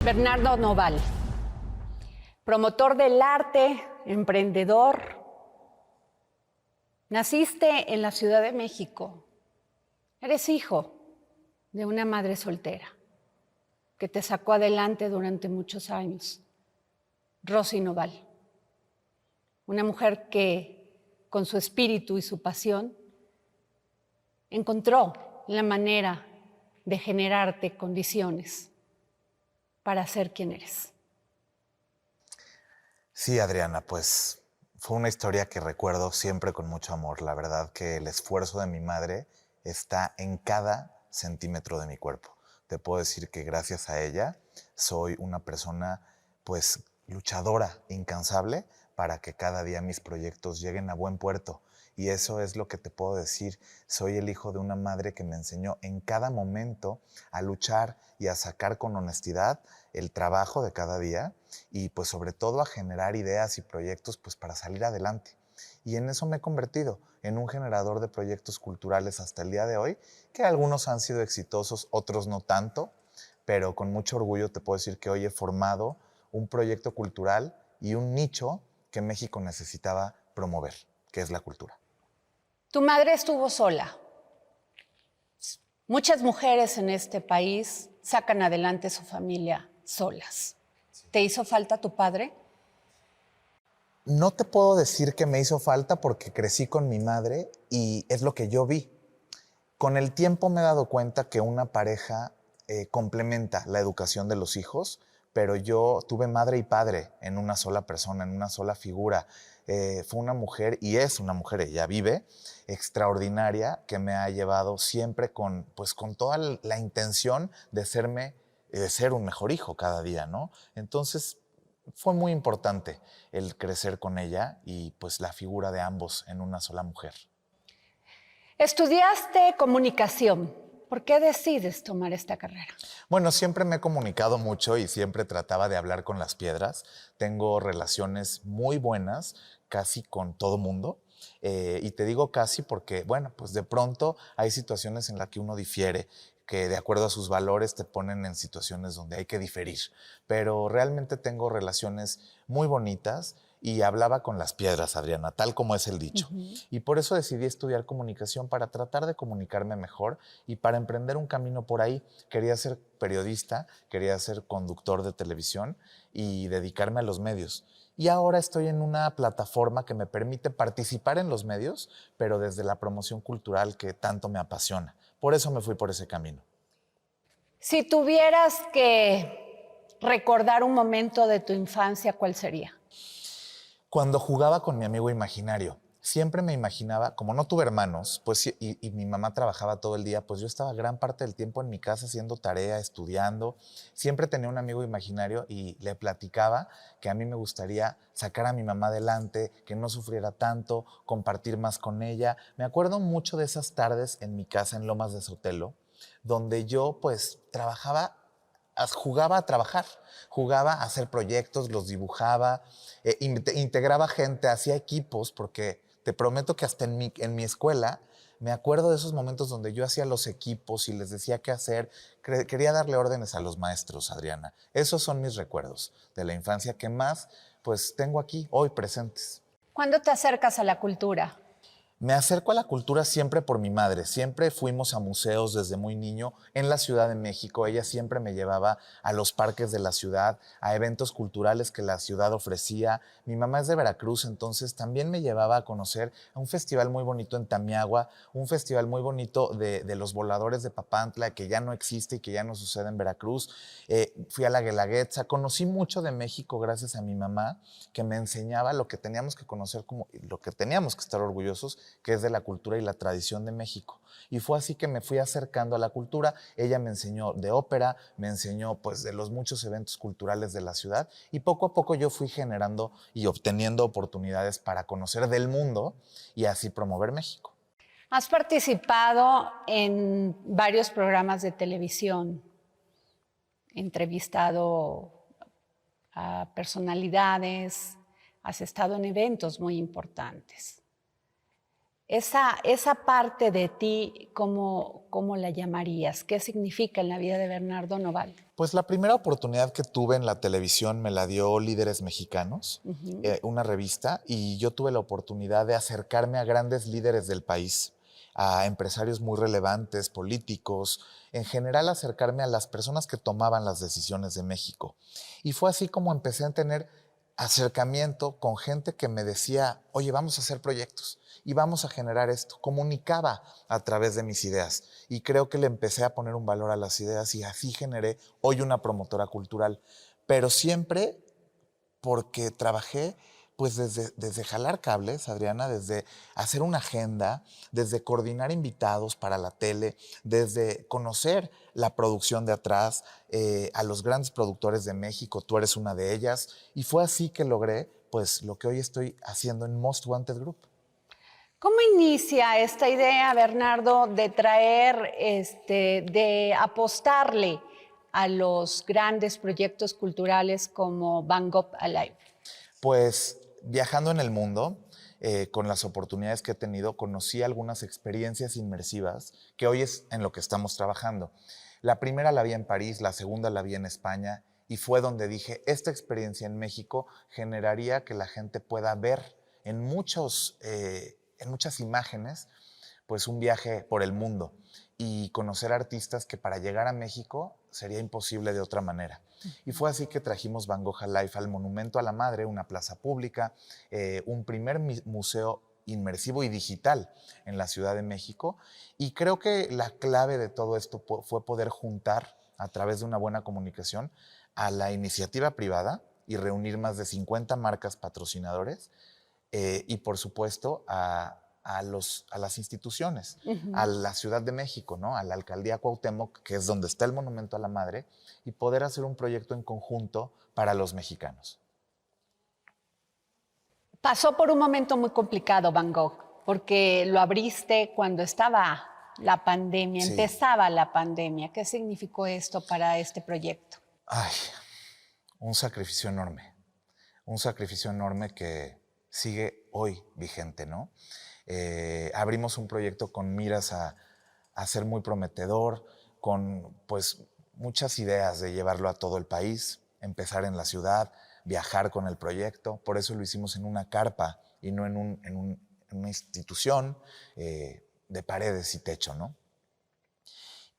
Bernardo Noval, promotor del arte, emprendedor. Naciste en la Ciudad de México. Eres hijo de una madre soltera que te sacó adelante durante muchos años, Rosy Noval. Una mujer que, con su espíritu y su pasión, encontró la manera de generarte condiciones para ser quien eres. Sí, Adriana, pues fue una historia que recuerdo siempre con mucho amor. La verdad que el esfuerzo de mi madre está en cada centímetro de mi cuerpo. Te puedo decir que gracias a ella soy una persona pues luchadora, incansable, para que cada día mis proyectos lleguen a buen puerto. Y eso es lo que te puedo decir. Soy el hijo de una madre que me enseñó en cada momento a luchar y a sacar con honestidad el trabajo de cada día y pues sobre todo a generar ideas y proyectos pues para salir adelante. Y en eso me he convertido, en un generador de proyectos culturales hasta el día de hoy, que algunos han sido exitosos, otros no tanto, pero con mucho orgullo te puedo decir que hoy he formado un proyecto cultural y un nicho que México necesitaba promover, que es la cultura. Tu madre estuvo sola. Muchas mujeres en este país sacan adelante su familia solas. ¿Te hizo falta tu padre? No te puedo decir que me hizo falta porque crecí con mi madre y es lo que yo vi. Con el tiempo me he dado cuenta que una pareja complementa la educación de los hijos, pero yo tuve madre y padre en una sola persona, en una sola figura. Fue una mujer, y es una mujer, ella vive, extraordinaria, que me ha llevado siempre pues, con toda la intención de ser un mejor hijo cada día, ¿no? Entonces, fue muy importante el crecer con ella y pues la figura de ambos en una sola mujer. Estudiaste comunicación. ¿Por qué decides tomar esta carrera? Bueno, siempre me he comunicado mucho y siempre trataba de hablar con las piedras. Tengo relaciones muy buenas, casi con todo mundo. Y te digo casi porque, bueno, pues de pronto hay situaciones en las que uno difiere, que de acuerdo a sus valores te ponen en situaciones donde hay que diferir. Pero realmente tengo relaciones muy bonitas y hablaba con las piedras, Adriana, tal como es el dicho. Y por eso decidí estudiar comunicación para tratar de comunicarme mejor y para emprender un camino por ahí. Quería ser periodista, quería ser conductor de televisión y dedicarme a los medios. Y ahora estoy en una plataforma que me permite participar en los medios, pero desde la promoción cultural que tanto me apasiona. Por eso me fui por ese camino. Si tuvieras que recordar un momento de tu infancia, ¿cuál sería? Cuando jugaba con mi amigo imaginario, siempre me imaginaba, como no tuve hermanos, pues y mi mamá trabajaba todo el día, pues yo estaba gran parte del tiempo en mi casa haciendo tarea, estudiando. Siempre tenía un amigo imaginario y le platicaba que a mí me gustaría sacar a mi mamá adelante, que no sufriera tanto, compartir más con ella. Me acuerdo mucho de esas tardes en mi casa en Lomas de Sotelo, donde yo pues jugaba a trabajar, jugaba a hacer proyectos, los dibujaba, integraba gente, hacía equipos, porque te prometo que hasta en mi escuela me acuerdo de esos momentos donde yo hacía los equipos y les decía qué hacer. Quería darle órdenes a los maestros, Adriana. Esos son mis recuerdos de la infancia que más pues tengo aquí, hoy presentes. ¿Cuándo te acercas a la cultura? Me acerco a la cultura siempre por mi madre. Siempre fuimos a museos desde muy niño en la Ciudad de México. Ella siempre me llevaba a los parques de la ciudad, a eventos culturales que la ciudad ofrecía. Mi mamá es de Veracruz, entonces también me llevaba a conocer a un festival muy bonito en Tamiagua, un festival muy bonito de los voladores de Papantla, que ya no existe y que ya no sucede en Veracruz. Fui a la Guelaguetza. Conocí mucho de México gracias a mi mamá, que me enseñaba lo que teníamos que conocer, como lo que teníamos que estar orgullosos, que es de la cultura y la tradición de México. Y fue así que me fui acercando a la cultura. Ella me enseñó de ópera, me enseñó pues de los muchos eventos culturales de la ciudad y poco a poco yo fui generando y obteniendo oportunidades para conocer del mundo y así promover México. Has participado en varios programas de televisión, entrevistado a personalidades, has estado en eventos muy importantes. Esa parte de ti, ¿cómo la llamarías? ¿Qué significa en la vida de Bernardo Noval? Pues la primera oportunidad que tuve en la televisión me la dio Líderes Mexicanos, una revista, y yo tuve la oportunidad de acercarme a grandes líderes del país, a empresarios muy relevantes, políticos, en general acercarme a las personas que tomaban las decisiones de México. Y fue así como empecé a tener acercamiento con gente que me decía, oye, vamos a hacer proyectos y vamos a generar esto. Comunicaba a través de mis ideas y creo que le empecé a poner un valor a las ideas y así generé hoy una promotora cultural. Pero siempre porque trabajé pues desde jalar cables, Adriana, desde hacer una agenda, desde coordinar invitados para la tele, desde conocer la producción de atrás, a los grandes productores de México, tú eres una de ellas, y fue así que logré pues lo que hoy estoy haciendo en Most Wanted Group. ¿Cómo inicia esta idea, Bernardo, de traer, de apostarle a los grandes proyectos culturales como Van Gogh Alive? Pues viajando en el mundo, con las oportunidades que he tenido, conocí algunas experiencias inmersivas que hoy es en lo que estamos trabajando. La primera la vi en París, la segunda la vi en España y fue donde dije, esta experiencia en México generaría que la gente pueda ver en muchas imágenes pues un viaje por el mundo y conocer artistas que para llegar a México sería imposible de otra manera. Y fue así que trajimos Van Gogh Alive al Monumento a la Madre, una plaza pública, un primer museo inmersivo y digital en la Ciudad de México. Y creo que la clave de todo esto fue poder juntar a través de una buena comunicación a la iniciativa privada y reunir más de 50 marcas patrocinadores y por supuesto a las instituciones, a la Ciudad de México, ¿no? A la Alcaldía Cuauhtémoc, que es donde está el Monumento a la Madre, y poder hacer un proyecto en conjunto para los mexicanos. Pasó por un momento muy complicado Van Gogh, porque lo abriste cuando estaba la pandemia, Sí. empezaba la pandemia. ¿Qué significó esto para este proyecto? Ay, un sacrificio enorme que sigue hoy vigente, ¿no? Abrimos un proyecto con miras a ser muy prometedor, con pues muchas ideas de llevarlo a todo el país, empezar en la ciudad, viajar con el proyecto. Por eso lo hicimos en una carpa y no en una institución de paredes y techo, ¿no?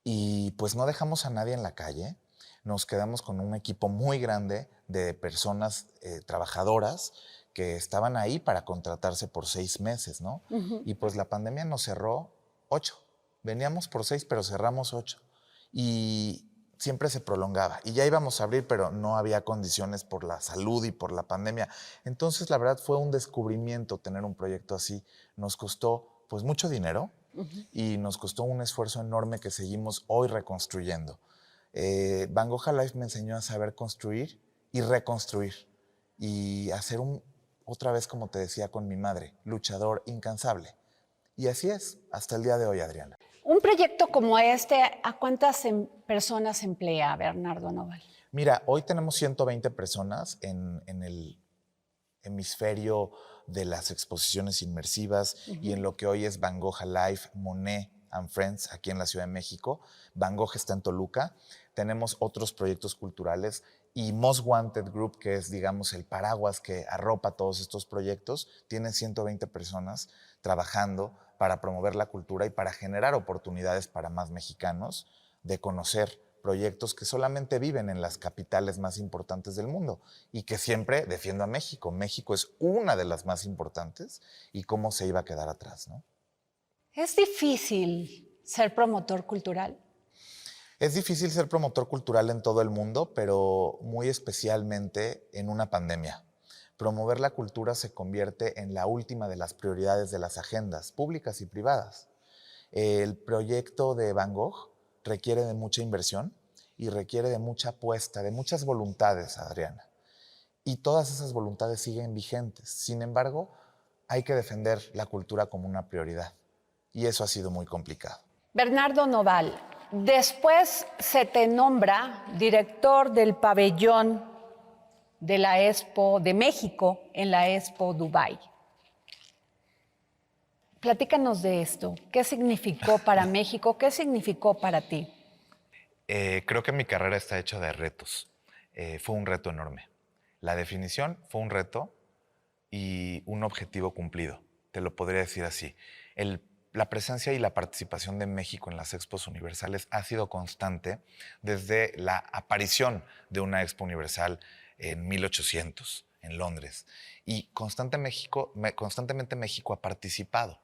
Y pues no dejamos a nadie en la calle, nos quedamos con un equipo muy grande de personas trabajadoras que estaban ahí para contratarse por 6 meses, ¿no? Y pues la pandemia nos cerró 8. Veníamos por 6, pero cerramos 8. Y siempre se prolongaba. Y ya íbamos a abrir, pero no había condiciones por la salud y por la pandemia. Entonces, la verdad, fue un descubrimiento tener un proyecto así. Nos costó, pues, mucho dinero y nos costó un esfuerzo enorme que seguimos hoy reconstruyendo. Van Gogh Alive me enseñó a saber construir y reconstruir y hacer otra vez, como te decía con mi madre, luchador incansable. Y así es, hasta el día de hoy, Adriana. Un proyecto como este, ¿a cuántas personas emplea Bernardo Noval? Mira, hoy tenemos 120 personas en el hemisferio de las exposiciones inmersivas y en lo que hoy es Van Gogh Alive, Monet and Friends, aquí en la Ciudad de México. Van Gogh está en Toluca. Tenemos otros proyectos culturales y Most Wanted Group, que es, digamos, el paraguas que arropa todos estos proyectos, tiene 120 personas trabajando para promover la cultura y para generar oportunidades para más mexicanos de conocer proyectos que solamente viven en las capitales más importantes del mundo y que siempre defiendo a México. México es una de las más importantes y cómo se iba a quedar atrás, ¿no? ¿Es difícil ser promotor cultural? Es difícil ser promotor cultural en todo el mundo, pero muy especialmente en una pandemia. Promover la cultura se convierte en la última de las prioridades de las agendas públicas y privadas. El proyecto de Van Gogh requiere de mucha inversión y requiere de mucha apuesta, de muchas voluntades, Adriana. Y todas esas voluntades siguen vigentes. Sin embargo, hay que defender la cultura como una prioridad. Y eso ha sido muy complicado. Bernardo Noval, después se te nombra director del pabellón de la Expo de México en la Expo Dubai. Platícanos de esto. ¿Qué significó para México? ¿Qué significó para ti? Creo que mi carrera está hecha de retos. Fue un reto enorme. La definición fue un reto y un objetivo cumplido, te lo podría decir así. La presencia y la participación de México en las expos universales ha sido constante desde la aparición de una expo universal en 1800 en Londres. Y constantemente México ha participado.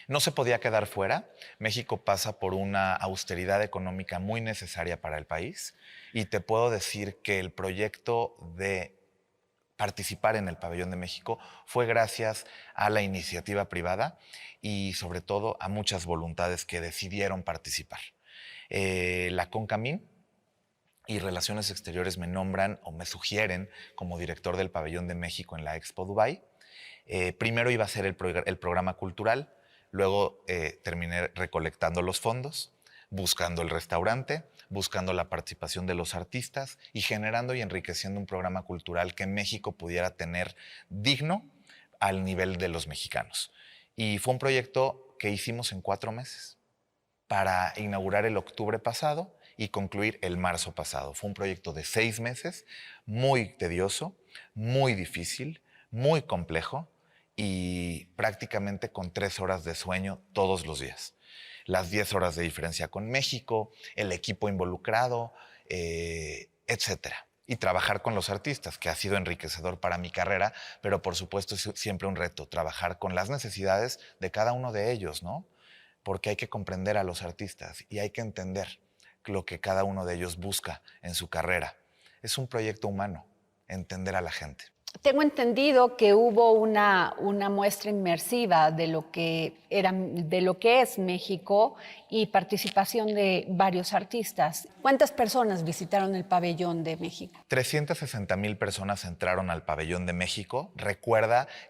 No se podía quedar fuera. México pasa por una austeridad económica muy necesaria para el país y te puedo decir que el proyecto de participar en el Pabellón de México fue gracias a la iniciativa privada y sobre todo a muchas voluntades que decidieron participar. La CONCAMIN y Relaciones Exteriores me nombran o me sugieren como director del Pabellón de México en la Expo Dubai. Primero iba a ser el programa cultural, luego terminé recolectando los fondos, buscando el restaurante, buscando la participación de los artistas y generando y enriqueciendo un programa cultural que México pudiera tener digno al nivel de los mexicanos. Y fue un proyecto que hicimos en 4 meses para inaugurar el octubre pasado y concluir el marzo pasado. Fue un proyecto de 6 meses, muy tedioso, muy difícil, muy complejo y prácticamente con 3 horas de sueño todos los días. Las 10 horas de diferencia con México, el equipo involucrado, etcétera. Y trabajar con los artistas, que ha sido enriquecedor para mi carrera, pero por supuesto es siempre un reto, trabajar con las necesidades de cada uno de ellos, ¿no? Porque hay que comprender a los artistas y hay que entender lo que cada uno de ellos busca en su carrera. Es un proyecto humano, entender a la gente. Tengo entendido que hubo una muestra inmersiva de de lo que es México y participación de varios artistas. ¿Cuántas personas visitaron el pabellón de México? 360,000 personas entraron al Pabellón de México.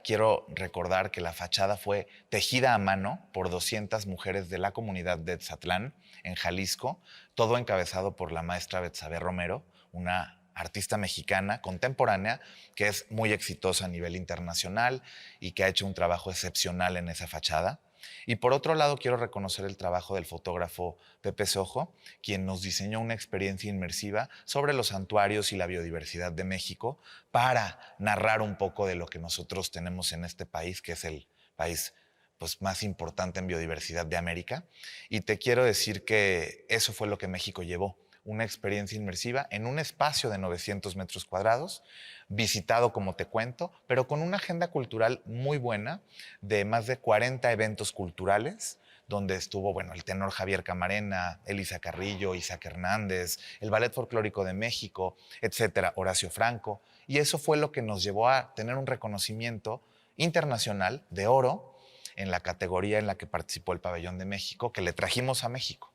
Quiero recordar que la fachada fue tejida a mano por 200 mujeres de la comunidad de Etzatlán, en Jalisco, todo encabezado por la maestra Betsabe Romero, una artista mexicana contemporánea que es muy exitosa a nivel internacional y que ha hecho un trabajo excepcional en esa fachada. Y por otro lado, quiero reconocer el trabajo del fotógrafo Pepe Sojo, quien nos diseñó una experiencia inmersiva sobre los santuarios y la biodiversidad de México para narrar un poco de lo que nosotros tenemos en este país, que es el país pues, más importante en biodiversidad de América. Y te quiero decir que eso fue lo que México llevó, una experiencia inmersiva en un espacio de 900 metros cuadrados, visitado como te cuento, pero con una agenda cultural muy buena de más de 40 eventos culturales, donde estuvo, bueno, el tenor Javier Camarena, Elisa Carrillo, Isaac Hernández, el Ballet Folclórico de México, etcétera, Horacio Franco. Y eso fue lo que nos llevó a tener un reconocimiento internacional de oro en la categoría en la que participó el Pabellón de México, que le trajimos a México.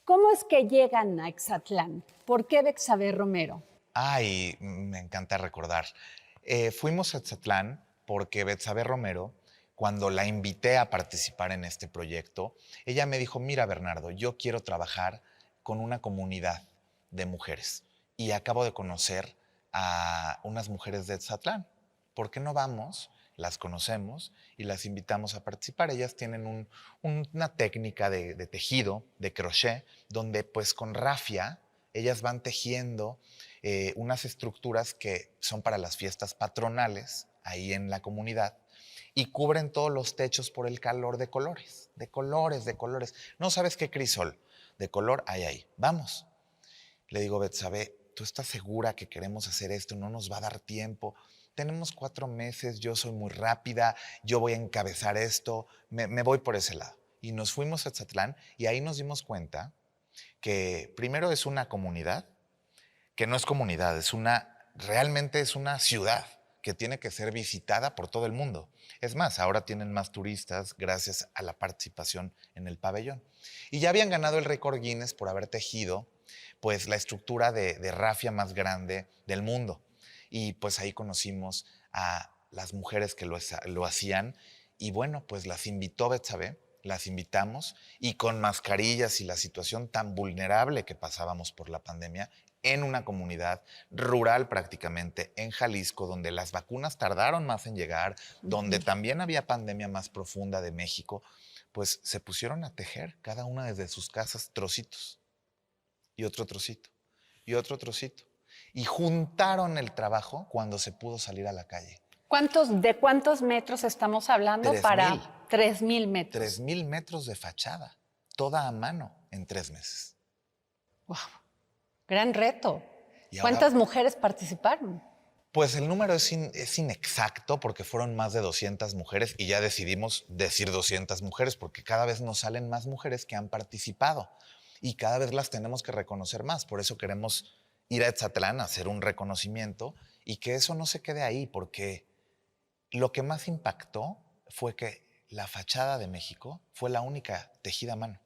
¿Cómo es que llegan a Etzatlán? ¿Por qué Betsabe Romero? Ay, me encanta recordar. Fuimos a Etzatlán porque Betsabe Romero, cuando la invité a participar en este proyecto, ella me dijo, mira Bernardo, yo quiero trabajar con una comunidad de mujeres y acabo de conocer a unas mujeres de Etzatlán. ¿Por qué no vamos? Las conocemos y las invitamos a participar. Ellas tienen una técnica de tejido, de crochet, donde pues con rafia ellas van tejiendo unas estructuras que son para las fiestas patronales ahí en la comunidad y cubren todos los techos por el calor de colores, de colores, de colores. No sabes qué crisol de color hay ahí. Vamos. Le digo, Betsabe, ¿tú estás segura que queremos hacer esto? No nos va a dar tiempo. Tenemos 4 meses, yo soy muy rápida, yo voy a encabezar esto, me voy por ese lado. Y nos fuimos a Etzatlán y ahí nos dimos cuenta que primero es una comunidad, que no es comunidad, realmente es una ciudad que tiene que ser visitada por todo el mundo. Es más, ahora tienen más turistas gracias a la participación en el pabellón. Y ya habían ganado el récord Guinness por haber tejido pues la estructura de rafia más grande del mundo. Y pues ahí conocimos a las mujeres que lo hacían y bueno, pues las invitó Betsabe, las invitamos y con mascarillas y la situación tan vulnerable que pasábamos por la pandemia, en una comunidad rural prácticamente, en Jalisco, donde las vacunas tardaron más en llegar, donde también había pandemia más profunda de México, pues se pusieron a tejer cada una desde sus casas trocitos y otro trocito y otro trocito. Y juntaron el trabajo cuando se pudo salir a la calle. ¿De cuántos metros estamos hablando 3,000. 3,000 metros? 3,000 metros de fachada, toda a mano en 3 meses. Wow, gran reto. Y ahora, ¿Cuántas mujeres participaron? pues el número es inexacto porque fueron más de 200 mujeres y ya decidimos decir 200 mujeres porque cada vez nos salen más mujeres que han participado y cada vez las tenemos que reconocer más. Por eso queremos ir a Etzatlán a hacer un reconocimiento y que eso no se quede ahí, porque lo que más impactó fue que la fachada de México fue la única tejida a mano.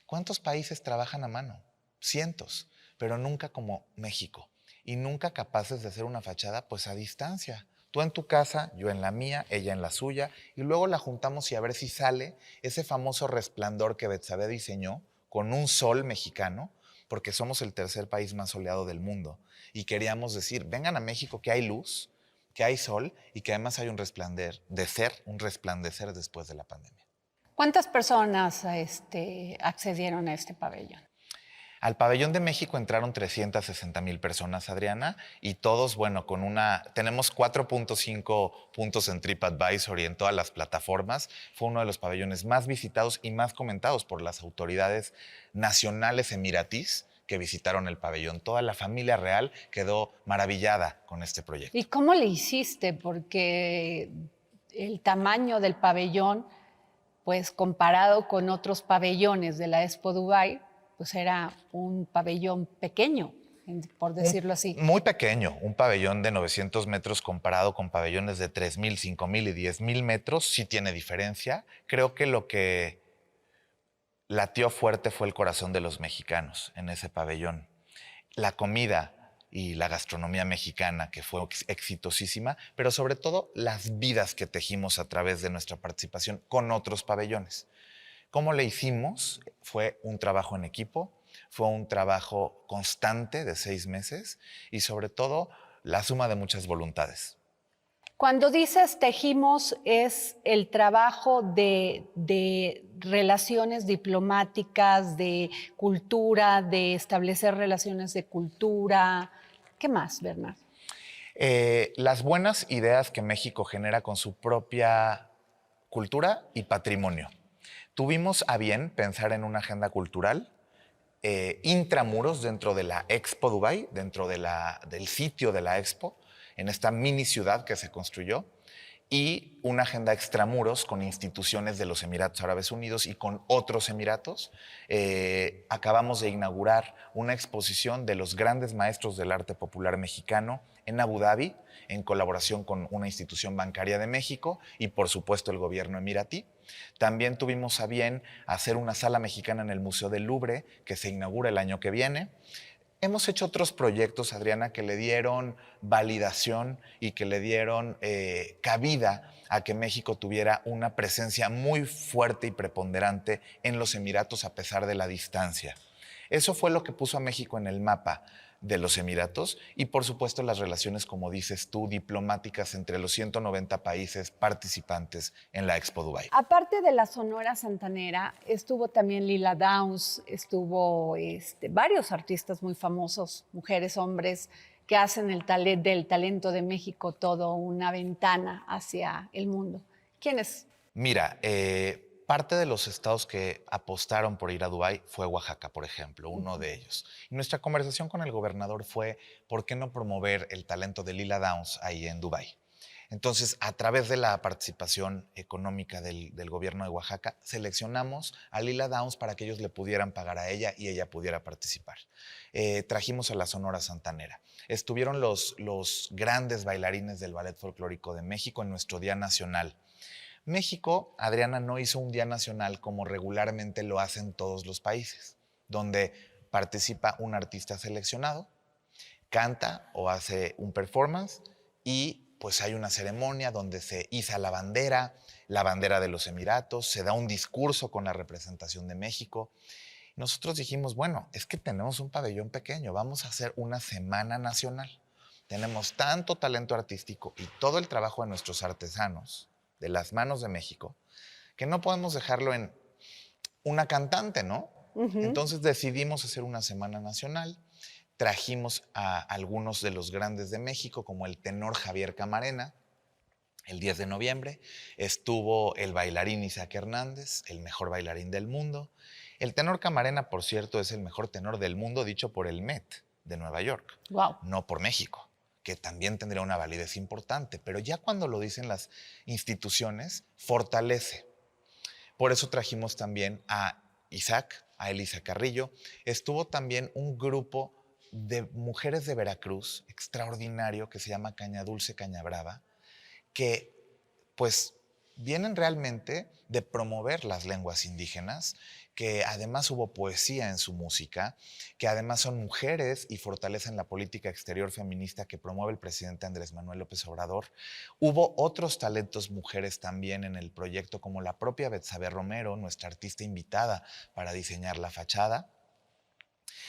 ¿Cuántos países trabajan a mano? Cientos, pero nunca como México. Y nunca capaces de hacer una fachada pues a distancia. Tú en tu casa, yo en la mía, ella en la suya, y luego la juntamos y a ver si sale ese famoso resplandor que Betsabe diseñó con un sol mexicano, porque somos el tercer país más soleado del mundo. Y queríamos decir, vengan a México que hay luz, que hay sol y que además hay un resplandecer después de la pandemia. ¿Cuántas personas accedieron a este pabellón? Al pabellón de México entraron 360,000 personas, Adriana, y todos, bueno, tenemos 4.5 puntos en TripAdvisor y en todas las plataformas. Fue uno de los pabellones más visitados y más comentados por las autoridades nacionales emiratís que visitaron el pabellón. Toda la familia real quedó maravillada con este proyecto. ¿Y cómo le hiciste? Porque el tamaño del pabellón, pues comparado con otros pabellones de la Expo Dubai, pues era un pabellón pequeño, por decirlo así. Muy pequeño, un pabellón de 900 metros comparado con pabellones de 3,000, 5,000 y 10,000 metros, sí tiene diferencia. Creo que lo que latió fuerte fue el corazón de los mexicanos en ese pabellón. La comida y la gastronomía mexicana, que fue exitosísima, pero sobre todo las vidas que tejimos a través de nuestra participación con otros pabellones. ¿Cómo le hicimos? Fue un trabajo en equipo, fue un trabajo constante de 6 meses y sobre todo la suma de muchas voluntades. Cuando dices tejimos, es el trabajo de relaciones diplomáticas, de cultura, de establecer relaciones de cultura. ¿Qué más, Bernard? Las buenas ideas que México genera con su propia cultura y patrimonio. Tuvimos a bien pensar en una agenda cultural intramuros dentro de la Expo Dubai, dentro del sitio de la Expo, en esta mini ciudad que se construyó, y una agenda extramuros con instituciones de los Emiratos Árabes Unidos y con otros emiratos. Acabamos de inaugurar una exposición de los grandes maestros del arte popular mexicano en Abu Dhabi, en colaboración con una institución bancaria de México y, por supuesto, el gobierno emiratí. También tuvimos a bien hacer una sala mexicana en el Museo del Louvre, que se inaugura el año que viene. Hemos hecho otros proyectos, Adriana, que le dieron validación y que le dieron cabida a que México tuviera una presencia muy fuerte y preponderante en los Emiratos a pesar de la distancia. Eso fue lo que puso a México en el mapa de los Emiratos y, por supuesto, las relaciones, como dices tú, diplomáticas entre los 190 países participantes en la Expo Dubai. Aparte de la Sonora Santanera, estuvo también Lila Downs, estuvo varios artistas muy famosos, mujeres, hombres, que hacen del talento de México todo una ventana hacia el mundo. ¿Quiénes? Mira, parte de los estados que apostaron por ir a Dubái fue Oaxaca, por ejemplo, uno de ellos. Y nuestra conversación con el gobernador fue, ¿por qué no promover el talento de Lila Downs ahí en Dubái? Entonces, a través de la participación económica del gobierno de Oaxaca, seleccionamos a Lila Downs para que ellos le pudieran pagar a ella y ella pudiera participar. Trajimos a la Sonora Santanera. Estuvieron los grandes bailarines del Ballet Folclórico de México en nuestro Día Nacional. México, Adriana, no hizo un día nacional como regularmente lo hacen todos los países, donde participa un artista seleccionado, canta o hace un performance y pues hay una ceremonia donde se iza la bandera de los Emiratos, se da un discurso con la representación de México Nosotros dijimos, bueno, es que tenemos un pabellón pequeño, vamos a hacer una semana nacional. Tenemos tanto talento artístico y todo el trabajo de nuestros artesanos, de las manos de México, que no podemos dejarlo en una cantante, ¿no? Ujú. Entonces decidimos hacer una semana nacional. Trajimos a algunos de los grandes de México, como el tenor Javier Camarena. El 10 de noviembre estuvo el bailarín Isaac Hernández, el mejor bailarín del mundo. El tenor Camarena, por cierto, es el mejor tenor del mundo dicho por el Met de Nueva York, Wow. no por México, que también tendría una validez importante, pero ya cuando lo dicen las instituciones, fortalece. Por eso trajimos también a Isaac, a Elisa Carrillo. Estuvo también un grupo de mujeres de Veracruz extraordinario que se llama Caña Dulce, Caña Brava, que pues vienen realmente de promover las lenguas indígenas, que además hubo poesía en su música, que además son mujeres y fortalecen la política exterior feminista que promueve el presidente Andrés Manuel López Obrador. Hubo otros talentos mujeres también en el proyecto, como la propia Betsabe Romero, nuestra artista invitada para diseñar la fachada,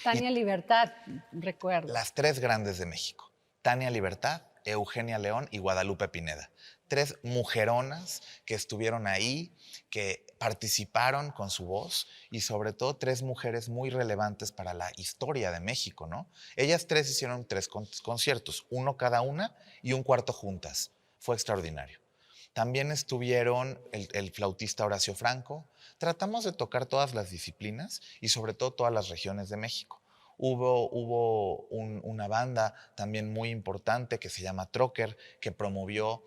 y Tania Libertad, recuerdo. las tres grandes de México: Tania Libertad, Eugenia León y Guadalupe Pineda. Tres mujeronas que estuvieron ahí, que participaron con su voz, y sobre todo tres mujeres muy relevantes para la historia de México, ¿no? Ellas tres hicieron tres conciertos, uno cada una y un cuarto juntas. Fue extraordinario. También estuvieron el flautista Horacio Franco. Tratamos de tocar todas las disciplinas y sobre todo todas las regiones de México. Hubo una banda también muy importante que se llama Trocker, que promovió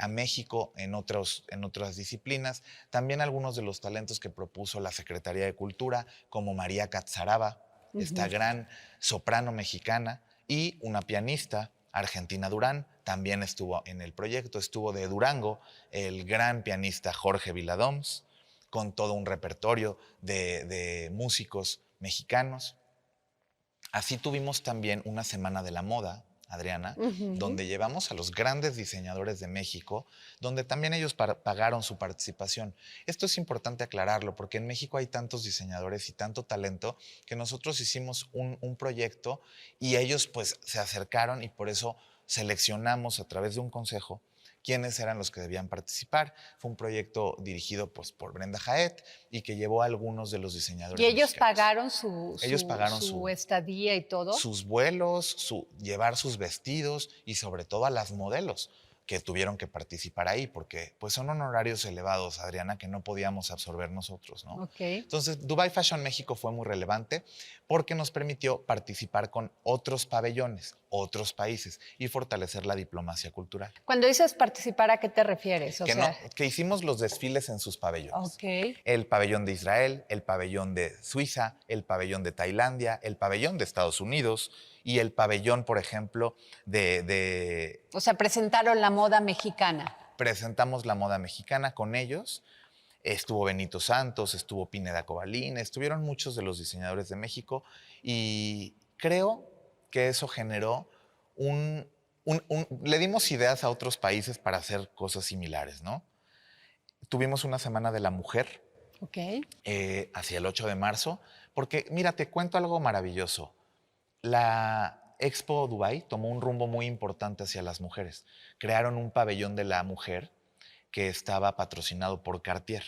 a México en otras disciplinas. También algunos de los talentos que propuso la Secretaría de Cultura, como María Catzaraba, esta Ujú. gran soprano mexicana, y una pianista, Argentina Durán, también estuvo en el proyecto. Estuvo de Durango el gran pianista Jorge Viladoms, con todo un repertorio de músicos mexicanos. Así tuvimos también una semana de la moda, Adriana, Ujú. donde llevamos a los grandes diseñadores de México, donde también ellos pagaron su participación. Esto es importante aclararlo, porque en México hay tantos diseñadores y tanto talento que nosotros hicimos un proyecto y ellos pues se acercaron, y por eso seleccionamos a través de un consejo quiénes eran los que debían participar. Fue un proyecto dirigido pues, por Brenda Jaet, y que llevó a algunos de los ¿Y diseñadores ellos mexicanos. pagaron su, Ellos su, pagaron su estadía y todo? sus vuelos, llevar sus vestidos, y sobre todo a las modelos que tuvieron que participar ahí, porque pues son honorarios elevados, Adriana, que no podíamos absorber nosotros, ¿no? Ok. Entonces, Dubai Fashion México fue muy relevante porque nos permitió participar con otros pabellones, otros países, y fortalecer la diplomacia cultural. Cuando dices participar, ¿a qué te refieres? O Que, no, sea, que hicimos los desfiles en sus pabellones. ok. El pabellón de Israel, el pabellón de Suiza, el pabellón de Tailandia, el pabellón de Estados Unidos y el pabellón, por ejemplo, O sea, presentaron la moda mexicana. presentamos la moda mexicana con ellos. Estuvo Benito Santos, estuvo Pineda Cobalín, estuvieron muchos de los diseñadores de México, y creo que eso generó le dimos ideas a otros países para hacer cosas similares, ¿no? Tuvimos una semana de la mujer Ok. hacia el 8 de marzo, porque mira, te cuento algo maravilloso. La Expo Dubai tomó un rumbo muy importante hacia las mujeres. Crearon un pabellón de la mujer que estaba patrocinado por Cartier.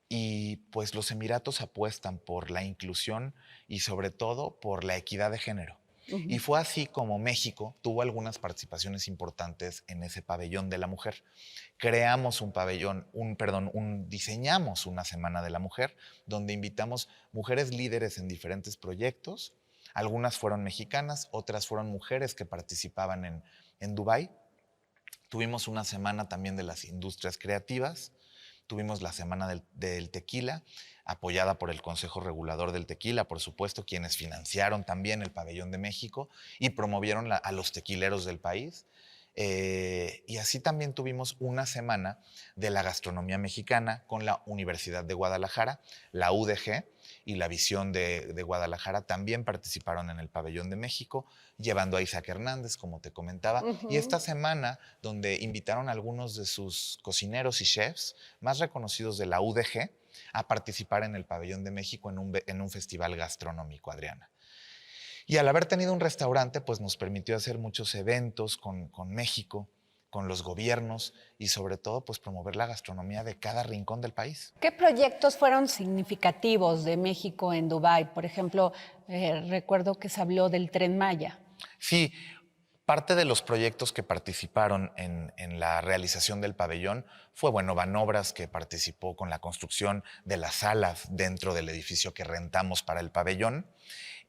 Y pues los Emiratos apuestan por la inclusión y sobre todo por la equidad de género. Y Ujú. fue así como México tuvo algunas participaciones importantes en ese pabellón de la mujer. Creamos un pabellón, diseñamos una semana de la mujer, donde invitamos mujeres líderes en diferentes proyectos. Algunas fueron mexicanas, otras fueron mujeres que participaban en Dubái. Tuvimos una semana también de las industrias creativas. Tuvimos la Semana del Tequila, apoyada por el Consejo Regulador del Tequila, por supuesto, quienes financiaron también el Pabellón de México y promovieron a los tequileros del país. Y así también tuvimos una semana de la gastronomía mexicana con la Universidad de Guadalajara, la UDG y la Visión de Guadalajara también participaron en el Pabellón de México, llevando a Isaac Hernández, como te comentaba. Y esta semana, donde invitaron a algunos de sus cocineros y chefs más reconocidos de la UDG a participar en el Pabellón de México en un festival gastronómico, Adriana. Y al haber tenido un restaurante, pues nos permitió hacer muchos eventos con México, con los gobiernos y sobre todo, pues promover la gastronomía de cada rincón del país. ¿Qué proyectos fueron significativos de México en Dubái? Por ejemplo, recuerdo que se habló del Tren Maya. Sí, parte de los proyectos que participaron en la realización del pabellón fue, bueno, Banobras, que participó con la construcción de las salas dentro del edificio que rentamos para el pabellón,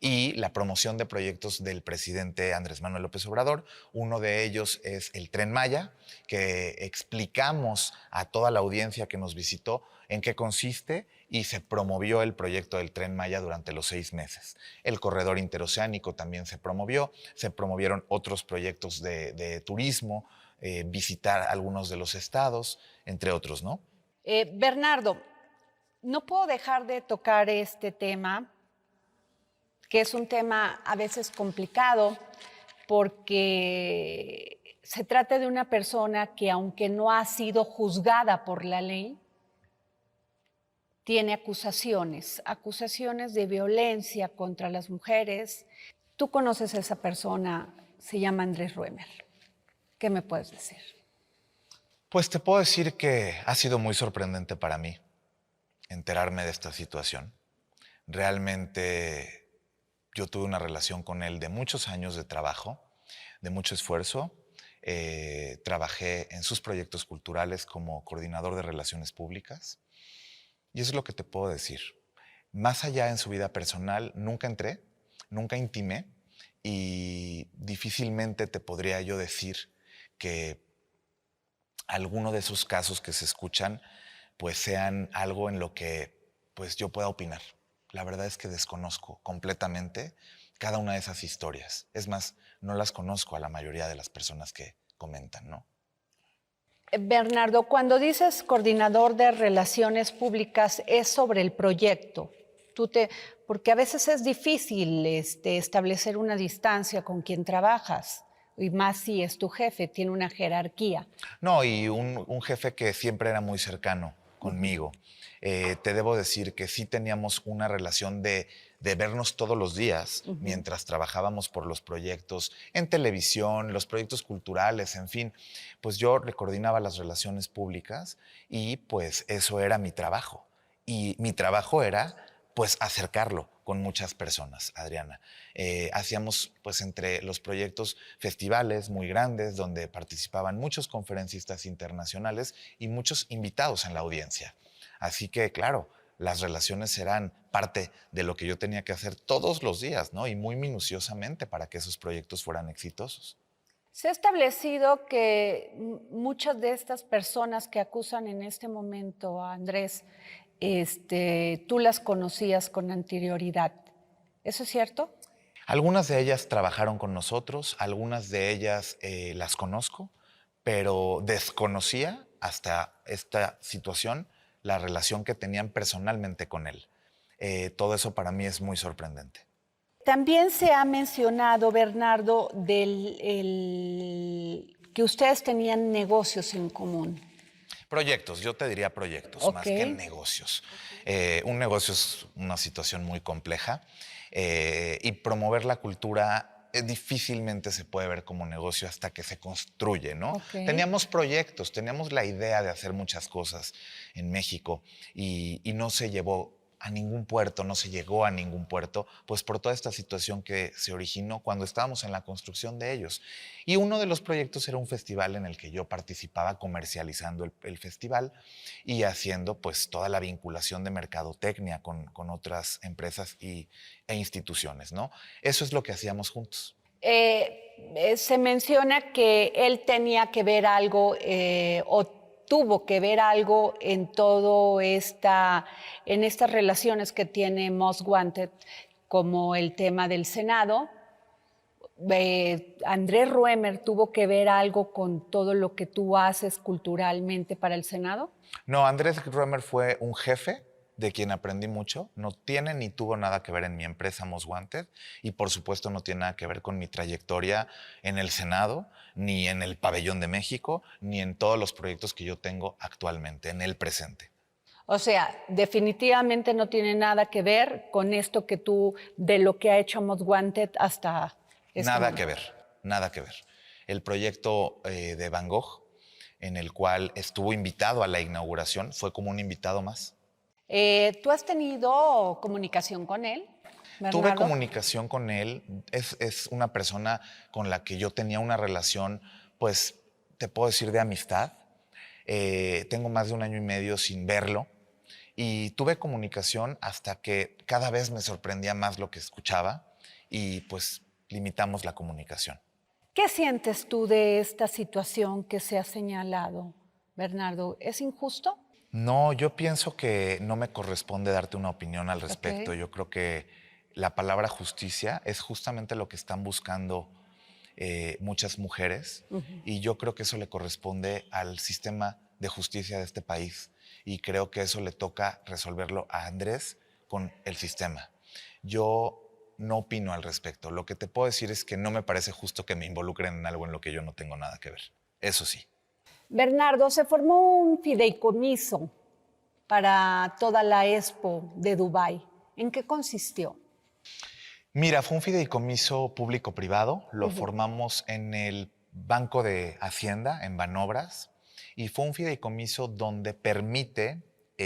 y la promoción de proyectos del presidente Andrés Manuel López Obrador. Uno de ellos es el Tren Maya, que explicamos a toda la audiencia que nos visitó en qué consiste y se promovió el proyecto del Tren Maya durante los 6 meses. El corredor interoceánico también se promovió, se promovieron otros proyectos de turismo, visitar algunos de los estados, entre otros, ¿no? Bernardo, no puedo dejar de tocar este tema, que es un tema a veces complicado, porque se trata de una persona que, aunque no ha sido juzgada por la ley, tiene acusaciones de violencia contra las mujeres. Tú conoces a esa persona, se llama Andrés Ruemer. ¿Qué me puedes decir? Pues te puedo decir que ha sido muy sorprendente para mí enterarme de esta situación. Realmente yo tuve una relación con él de muchos años de trabajo, de mucho esfuerzo. Trabajé en sus proyectos culturales como coordinador de relaciones públicas. Y eso es lo que te puedo decir. Más allá en su vida personal, nunca entré, nunca intimé y difícilmente te podría yo decir que alguno de esos casos que se escuchan pues sean algo en lo que pues yo pueda opinar. La verdad es que desconozco completamente cada una de esas historias. Es más, no las conozco a la mayoría de las personas que comentan, ¿no? Bernardo, cuando dices coordinador de relaciones públicas, es sobre el proyecto. Porque a veces es difícil establecer una distancia con quien trabajas, y más si es tu jefe, tiene una jerarquía. No, y un jefe que siempre era muy cercano conmigo. Te debo decir que sí teníamos una relación de vernos todos los días mientras trabajábamos por los proyectos en televisión, los proyectos culturales, en fin. Pues yo le coordinaba las relaciones públicas y pues eso era mi trabajo. Y mi trabajo era pues acercarlo con muchas personas, Adriana. Hacíamos pues entre los proyectos festivales muy grandes donde participaban muchos conferencistas internacionales y muchos invitados en la audiencia. Así que claro, las relaciones eran parte de lo que yo tenía que hacer todos los días, ¿no? Y muy minuciosamente para que esos proyectos fueran exitosos. Se ha establecido que muchas de estas personas que acusan en este momento a Andrés, tú las conocías con anterioridad. ¿Eso es cierto? Algunas de ellas trabajaron con nosotros, algunas de ellas las conozco, pero desconocía hasta esta situación la relación que tenían personalmente con él. Todo eso para mí es muy sorprendente. También se ha mencionado, Bernardo, que ustedes tenían negocios en común. Proyectos, yo te diría proyectos, más que negocios. Un negocio es una situación muy compleja y promover la cultura difícilmente se puede ver como negocio hasta que se construye, ¿no? Teníamos proyectos, teníamos la idea de hacer muchas cosas en México y no se llevó a ningún puerto, no se llegó a ningún puerto, pues por toda esta situación que se originó cuando estábamos en la construcción de ellos. Y uno de los proyectos era un festival en el que yo participaba comercializando el festival y haciendo pues toda la vinculación de mercadotecnia con otras empresas e instituciones, ¿no? Eso es lo que hacíamos juntos. Se menciona que él tenía que ver algo o tuvo que ver algo en en estas relaciones que tiene Most Wanted, como el tema del Senado. ¿Andrés Ruemer tuvo que ver algo con todo lo que tú haces culturalmente para el Senado? No, Andrés Römer fue un jefe de quien aprendí mucho. No tiene ni tuvo nada que ver en mi empresa Most Wanted y por supuesto no tiene nada que ver con mi trayectoria en el Senado, ni en el Pabellón de México, ni en todos los proyectos que yo tengo actualmente, en el presente. O sea, definitivamente no tiene nada que ver con esto que tú, de lo que ha hecho Most Wanted hasta este Nada momento. que ver, nada que ver. El proyecto de Van Gogh, en el cual estuvo invitado a la inauguración, fue como un invitado más. ¿Tú has tenido comunicación con él, Tuve Bernardo? comunicación con él, es una persona con la que yo tenía una relación, pues, te puedo decir, de amistad. Tengo más de 1 año y medio sin verlo y tuve comunicación hasta que cada vez me sorprendía más lo que escuchaba y pues limitamos la comunicación. ¿Qué sientes tú de esta situación que se ha señalado, Bernardo? ¿Es injusto? No, yo pienso que no me corresponde darte una opinión al respecto. Ok. Yo creo que la palabra justicia es justamente lo que están buscando muchas mujeres y yo creo que eso le corresponde al sistema de justicia de este país y creo que eso le toca resolverlo a Andrés con el sistema. Yo no opino al respecto. Lo que te puedo decir es que no me parece justo que me involucren en algo en lo que yo no tengo nada que ver. Eso sí. Bernardo, se formó un fideicomiso para toda la Expo de Dubái. ¿En qué consistió? Mira, fue un fideicomiso público-privado, lo formamos en el Banco de Hacienda, en Banobras, y fue un fideicomiso donde permite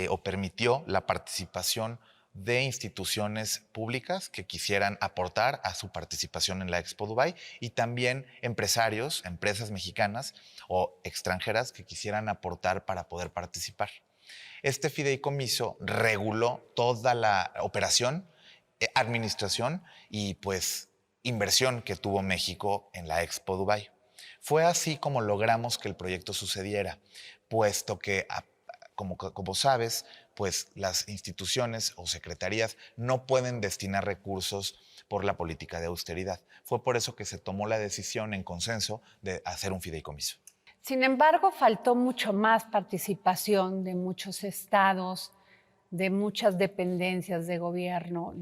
o permitió la participación de instituciones públicas que quisieran aportar a su participación en la Expo Dubai y también empresarios, empresas mexicanas o extranjeras que quisieran aportar para poder participar. Este fideicomiso reguló toda la operación, administración y pues inversión que tuvo México en la Expo Dubai. Fue así como logramos que el proyecto sucediera, puesto que, como sabes, pues las instituciones o secretarías no pueden destinar recursos por la política de austeridad. Fue por eso que se tomó la decisión en consenso de hacer un fideicomiso. Sin embargo, faltó mucho más participación de muchos estados, de muchas dependencias de gobierno.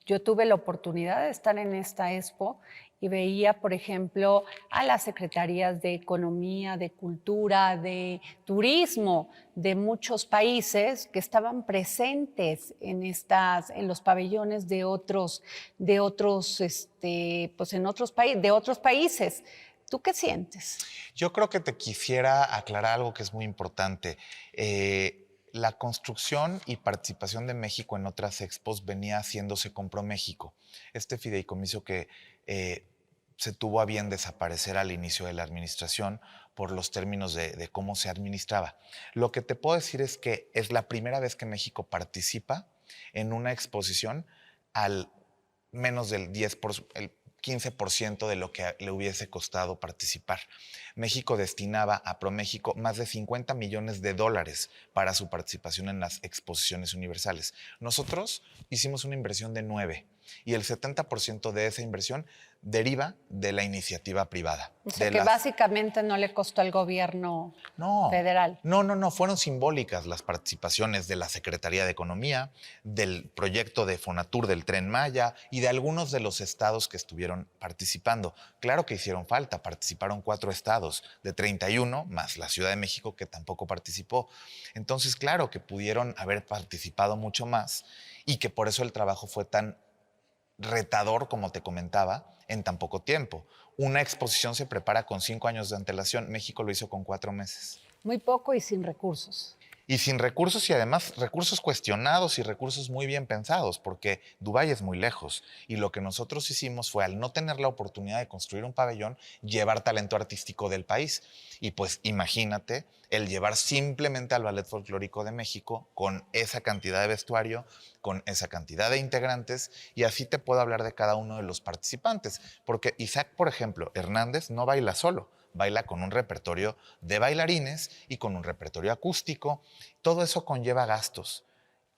Yo tuve la oportunidad de estar en esta expo y veía, por ejemplo, a las secretarías de Economía, de Cultura, de Turismo de muchos países que estaban presentes en los pabellones pues en de otros países. ¿Tú qué sientes? Yo creo que te quisiera aclarar algo que es muy importante. La construcción y participación de México en otras expos venía haciéndose con ProMéxico, este fideicomiso que se tuvo a bien desaparecer al inicio de la administración por los términos de cómo se administraba. Lo que te puedo decir es que es la primera vez que México participa en una exposición al menos del 15% de lo que le hubiese costado participar. México destinaba a ProMéxico más de 50 millones de dólares para su participación en las exposiciones universales. Nosotros hicimos una inversión de 9 y el 70% de esa inversión deriva de la iniciativa privada. O sea, que básicamente no le costó al gobierno federal. No, fueron simbólicas las participaciones de la Secretaría de Economía, del proyecto de Fonatur del Tren Maya y de algunos de los estados que estuvieron participando. Claro que hicieron falta, participaron 4 estados de 31, más la Ciudad de México que tampoco participó. Entonces, claro que pudieron haber participado mucho más y que por eso el trabajo fue tan retador, como te comentaba, en tan poco tiempo. Una exposición se prepara con 5 años de antelación. México lo hizo con 4 meses. Muy poco y sin recursos. Y sin recursos y además recursos cuestionados y recursos muy bien pensados, porque Dubái es muy lejos. Y lo que nosotros hicimos fue, al no tener la oportunidad de construir un pabellón, llevar talento artístico del país. Y pues imagínate el llevar simplemente al Ballet Folclórico de México con esa cantidad de vestuario, con esa cantidad de integrantes, y así te puedo hablar de cada uno de los participantes. Porque Isaac, por ejemplo, Hernández no baila solo. Baila con un repertorio de bailarines y con un repertorio acústico. Todo eso conlleva gastos,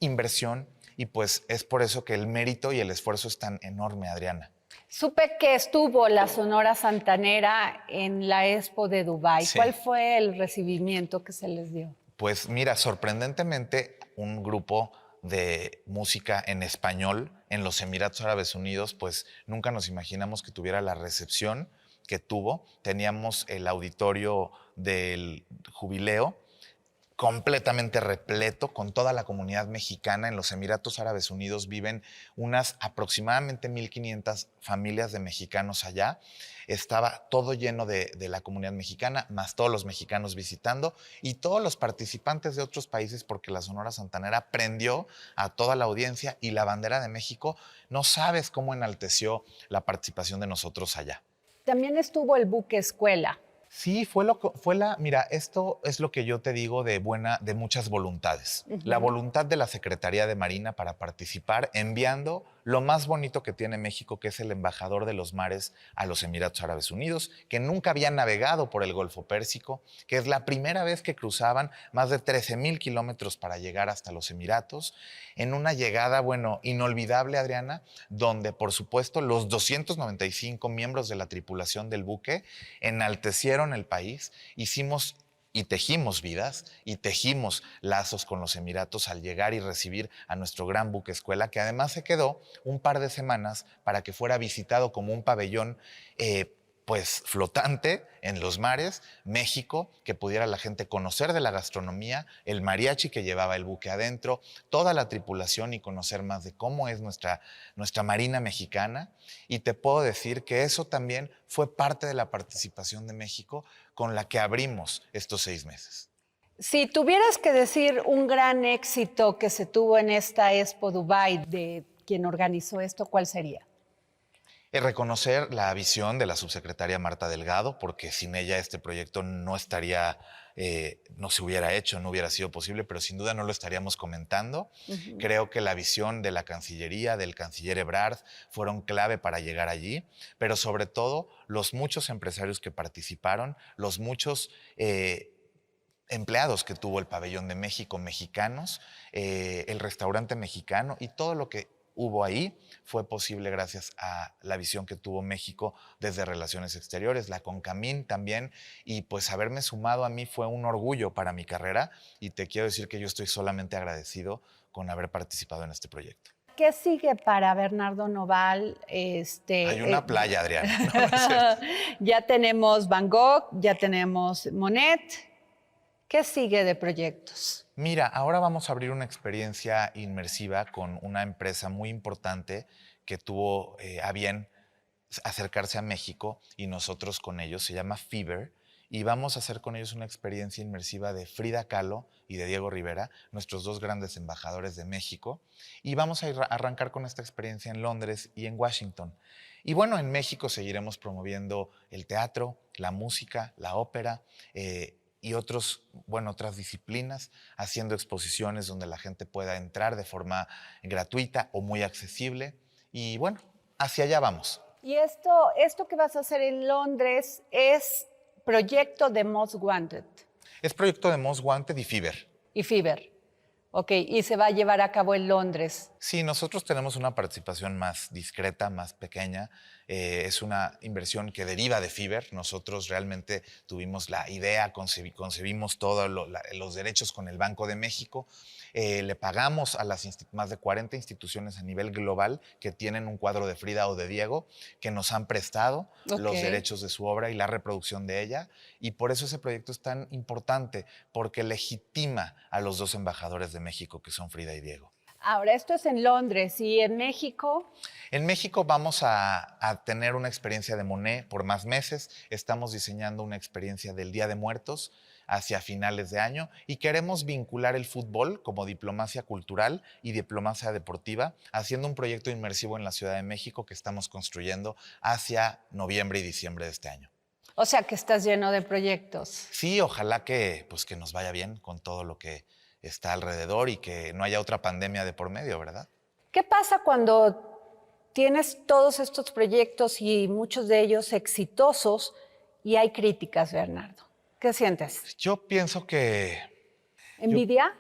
inversión y pues es por eso que el mérito y el esfuerzo es tan enorme, Adriana. Supe que estuvo la Sonora Santanera en la Expo de Dubái. Sí. ¿Cuál fue el recibimiento que se les dio? Pues mira, sorprendentemente, un grupo de música en español en los Emiratos Árabes Unidos, pues nunca nos imaginamos que tuviera la recepción que tuvo. Teníamos el auditorio del Jubileo completamente repleto con toda la comunidad mexicana. En los Emiratos Árabes Unidos viven unas aproximadamente 1,500 familias de mexicanos allá. Estaba todo lleno de la comunidad mexicana, más todos los mexicanos visitando y todos los participantes de otros países, porque la Sonora Santanera prendió a toda la audiencia y la bandera de México, no sabes cómo enalteció la participación de nosotros allá. También estuvo el buque escuela. Sí, mira, esto es lo que yo te digo de muchas voluntades. La voluntad de la Secretaría de Marina para participar enviando lo más bonito que tiene México, que es el embajador de los mares a los Emiratos Árabes Unidos, que nunca habían navegado por el Golfo Pérsico, que es la primera vez que cruzaban más de 13,000 kilómetros para llegar hasta los Emiratos, en una llegada, bueno, inolvidable, Adriana, donde, por supuesto, los 295 miembros de la tripulación del buque enaltecieron el país, hicimos y tejimos vidas y tejimos lazos con los Emiratos al llegar y recibir a nuestro gran buque escuela, que además se quedó un par de semanas para que fuera visitado como un pabellón pues flotante en los mares, México, que pudiera la gente conocer de la gastronomía, el mariachi que llevaba el buque adentro, toda la tripulación y conocer más de cómo es nuestra marina mexicana. Y te puedo decir que eso también fue parte de la participación de México con la que abrimos estos 6 meses. Si tuvieras que decir un gran éxito que se tuvo en esta Expo Dubai de quien organizó esto, ¿cuál sería? Reconocer la visión de la subsecretaria Marta Delgado, porque sin ella este proyecto no estaría, no se hubiera hecho, no hubiera sido posible, pero sin duda no lo estaríamos comentando. Creo que la visión de la Cancillería, del canciller Ebrard, fueron clave para llegar allí, pero sobre todo los muchos empresarios que participaron, los muchos empleados que tuvo el Pabellón de México, mexicanos, el restaurante mexicano y todo lo que hubo ahí fue posible gracias a la visión que tuvo México desde Relaciones Exteriores, la CONCAMIN también, y pues haberme sumado a mí fue un orgullo para mi carrera y te quiero decir que yo estoy solamente agradecido con haber participado en este proyecto. ¿Qué sigue para Bernardo Noval? Hay una playa, Adriana. No, no es cierto. Ya tenemos Van Gogh, ya tenemos Monet. ¿Qué sigue de proyectos? Mira, ahora vamos a abrir una experiencia inmersiva con una empresa muy importante que tuvo a bien acercarse a México y nosotros con ellos, se llama Fever, y vamos a hacer con ellos una experiencia inmersiva de Frida Kahlo y de Diego Rivera, nuestros dos grandes embajadores de México, y vamos a arrancar con esta experiencia en Londres y en Washington. Y bueno, en México seguiremos promoviendo el teatro, la música, la ópera, y otras disciplinas, haciendo exposiciones donde la gente pueda entrar de forma gratuita o muy accesible. Y bueno, hacia allá vamos. Y esto que vas a hacer en Londres es proyecto de Most Wanted. Es proyecto de Most Wanted y Fever. Y Fever. Ok, y se va a llevar a cabo en Londres. Sí, nosotros tenemos una participación más discreta, más pequeña. Es una inversión que deriva de Fever. Nosotros realmente tuvimos la idea, concebimos todos los derechos con el Banco de México. Le pagamos a las más de 40 instituciones a nivel global que tienen un cuadro de Frida o de Diego, que nos han prestado los derechos de su obra y la reproducción de ella. Y por eso ese proyecto es tan importante, porque legitima a los dos embajadores de México, que son Frida y Diego. Ahora, esto es en Londres. ¿Y en México? En México vamos a tener una experiencia de Monet por más meses. Estamos diseñando una experiencia del Día de Muertos hacia finales de año y queremos vincular el fútbol como diplomacia cultural y diplomacia deportiva, haciendo un proyecto inmersivo en la Ciudad de México que estamos construyendo hacia noviembre y diciembre de este año. O sea, que estás lleno de proyectos. Sí, ojalá que nos vaya bien con todo lo que está alrededor y que no haya otra pandemia de por medio, ¿verdad? ¿Qué pasa cuando tienes todos estos proyectos y muchos de ellos exitosos y hay críticas, Bernardo? ¿Qué sientes? Yo pienso que... ¿Envidia?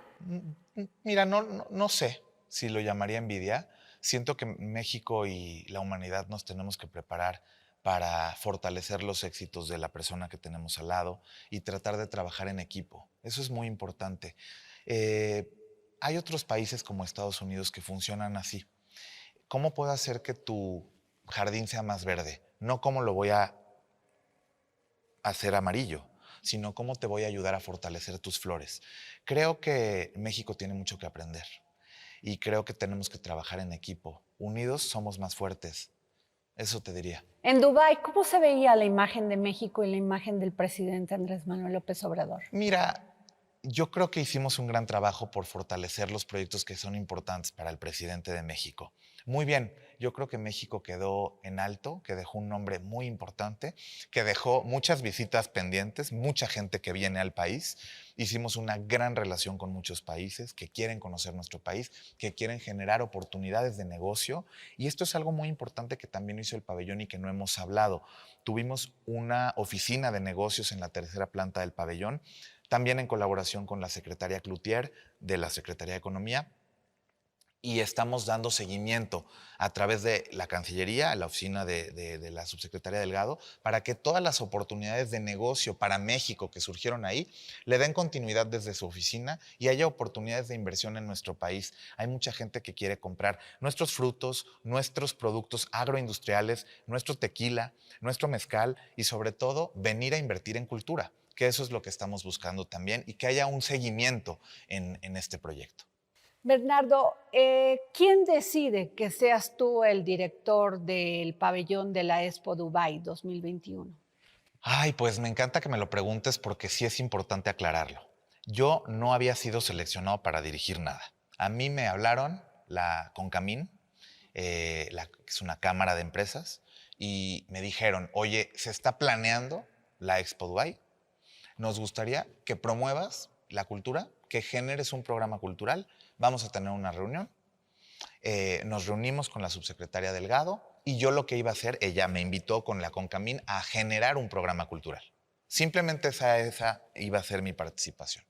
Mira, no sé si lo llamaría envidia. Siento que México y la humanidad nos tenemos que preparar para fortalecer los éxitos de la persona que tenemos al lado y tratar de trabajar en equipo. Eso es muy importante. Eh, Hay otros países como Estados Unidos que funcionan así. ¿Cómo puedo hacer que tu jardín sea más verde? No cómo lo voy a hacer amarillo, sino cómo te voy a ayudar a fortalecer tus flores. Creo que México tiene mucho que aprender y creo que tenemos que trabajar en equipo. Unidos somos más fuertes. Eso te diría. En Dubái, ¿cómo se veía la imagen de México y la imagen del presidente Andrés Manuel López Obrador? Mira, yo creo que hicimos un gran trabajo por fortalecer los proyectos que son importantes para el presidente de México. Muy bien, yo creo que México quedó en alto, que dejó un nombre muy importante, que dejó muchas visitas pendientes, mucha gente que viene al país. Hicimos una gran relación con muchos países que quieren conocer nuestro país, que quieren generar oportunidades de negocio. Y esto es algo muy importante que también hizo el pabellón y que no hemos hablado. Tuvimos una oficina de negocios en la tercera planta del pabellón, también en colaboración con la secretaria Cloutier de la Secretaría de Economía, y estamos dando seguimiento a través de la Cancillería, la oficina de la subsecretaria Delgado, para que todas las oportunidades de negocio para México que surgieron ahí le den continuidad desde su oficina y haya oportunidades de inversión en nuestro país. Hay mucha gente que quiere comprar nuestros frutos, nuestros productos agroindustriales, nuestro tequila, nuestro mezcal y sobre todo venir a invertir en cultura, que eso es lo que estamos buscando también y que haya un seguimiento en este proyecto. Bernardo, ¿quién decide que seas tú el director del pabellón de la Expo Dubai 2021? Ay, pues me encanta que me lo preguntes porque sí es importante aclararlo. Yo no había sido seleccionado para dirigir nada. A mí me hablaron la Concamín, que es una cámara de empresas, y me dijeron, oye, se está planeando la Expo Dubai. Nos gustaría que promuevas la cultura, que generes un programa cultural. Vamos a tener una reunión. Nos reunimos con la subsecretaria Delgado y yo lo que iba a hacer, ella me invitó con la Concamín a generar un programa cultural. Simplemente esa iba a ser mi participación.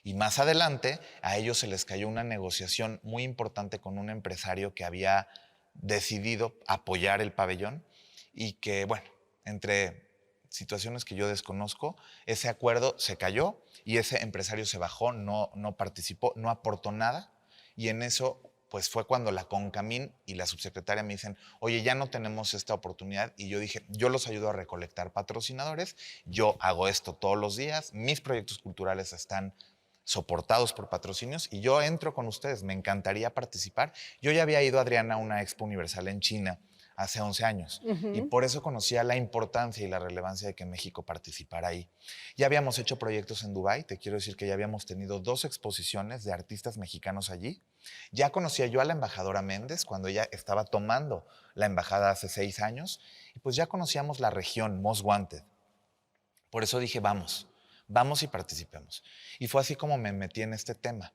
Y más adelante a ellos se les cayó una negociación muy importante con un empresario que había decidido apoyar el pabellón y que, bueno, entre situaciones que yo desconozco, ese acuerdo se cayó y ese empresario se bajó, no participó, no aportó nada y en eso pues fue cuando la Concamín y la subsecretaria me dicen, oye, ya no tenemos esta oportunidad. Y yo dije, yo los ayudo a recolectar patrocinadores, yo hago esto todos los días, mis proyectos culturales están soportados por patrocinios y yo entro con ustedes, me encantaría participar. Yo ya había ido, Adriana, a una Expo Universal en China hace 11 años y por eso conocía la importancia y la relevancia de que México participara ahí. Ya habíamos hecho proyectos en Dubái, te quiero decir que ya habíamos tenido 2 exposiciones de artistas mexicanos allí. Ya conocía yo a la embajadora Méndez cuando ella estaba tomando la embajada hace 6 años y pues ya conocíamos la región Most Wanted. Por eso dije, vamos y participemos. Y fue así como me metí en este tema.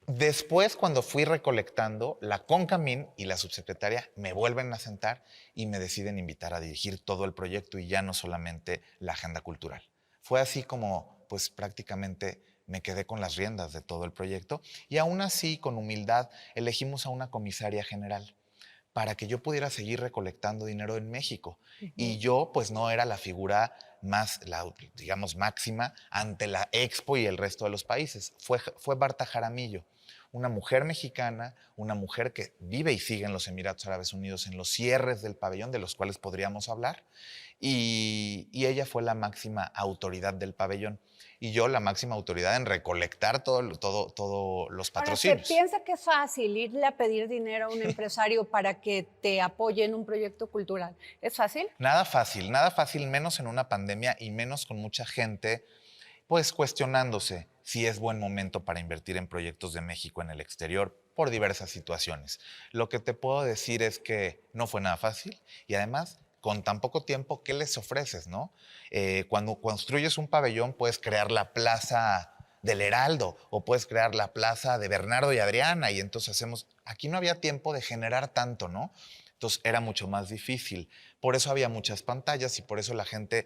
Después, cuando fui recolectando, la Concamín y la subsecretaria me vuelven a sentar y me deciden invitar a dirigir todo el proyecto y ya no solamente la agenda cultural. Fue así como, pues prácticamente me quedé con las riendas de todo el proyecto y aún así, con humildad, elegimos a una comisaria general para que yo pudiera seguir recolectando dinero en México. Y yo, pues, no era la figura más, digamos, máxima ante la Expo y el resto de los países. Fue Barta Jaramillo, una mujer mexicana, una mujer que vive y sigue en los Emiratos Árabes Unidos, en los cierres del pabellón, de los cuales podríamos hablar. Y ella fue la máxima autoridad del pabellón. Y yo la máxima autoridad en recolectar todos los Ahora, ¿se patrocinios. piensa que es fácil irle a pedir dinero a un empresario para que te apoye en un proyecto cultural? ¿Es fácil? Nada fácil, menos en una pandemia y menos con mucha gente, pues cuestionándose si es buen momento para invertir en proyectos de México en el exterior por diversas situaciones. Lo que te puedo decir es que no fue nada fácil y además, con tan poco tiempo, ¿qué les ofreces, no? Cuando construyes un pabellón, puedes crear la plaza del Heraldo o puedes crear la plaza de Bernardo y Adriana y entonces hacemos... Aquí no había tiempo de generar tanto, ¿no? Entonces era mucho más difícil. Por eso había muchas pantallas y por eso la gente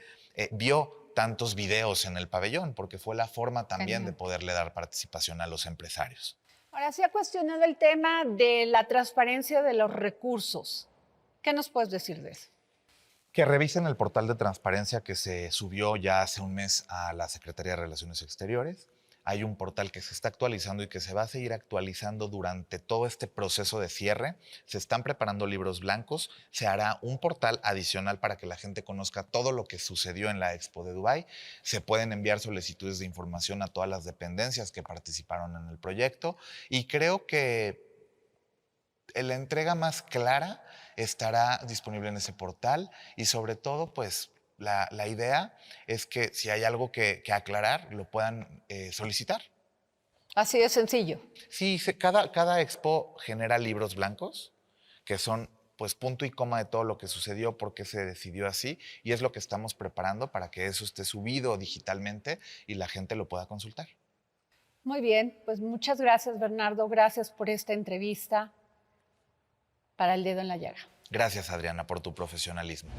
vio tantos videos en el pabellón, porque fue la forma también de Genial. poderle dar participación a los empresarios. Ahora se ha cuestionado el tema de la transparencia de los recursos. ¿Qué nos puedes decir de eso? Que revisen el portal de transparencia que se subió ya hace un mes a la Secretaría de Relaciones Exteriores. Hay un portal que se está actualizando y que se va a seguir actualizando durante todo este proceso de cierre. Se están preparando libros blancos. Se hará un portal adicional para que la gente conozca todo lo que sucedió en la Expo de Dubái. Se pueden enviar solicitudes de información a todas las dependencias que participaron en el proyecto. Y creo que la entrega más clara estará disponible en ese portal y sobre todo, pues, la idea es que si hay algo que aclarar, lo puedan solicitar. Así de sencillo. Sí, cada expo genera libros blancos, que son pues punto y coma de todo lo que sucedió, por qué se decidió así, y es lo que estamos preparando para que eso esté subido digitalmente y la gente lo pueda consultar. Muy bien, pues muchas gracias, Bernardo. Gracias por esta entrevista para El Dedo en la Llaga. Gracias, Adriana, por tu profesionalismo.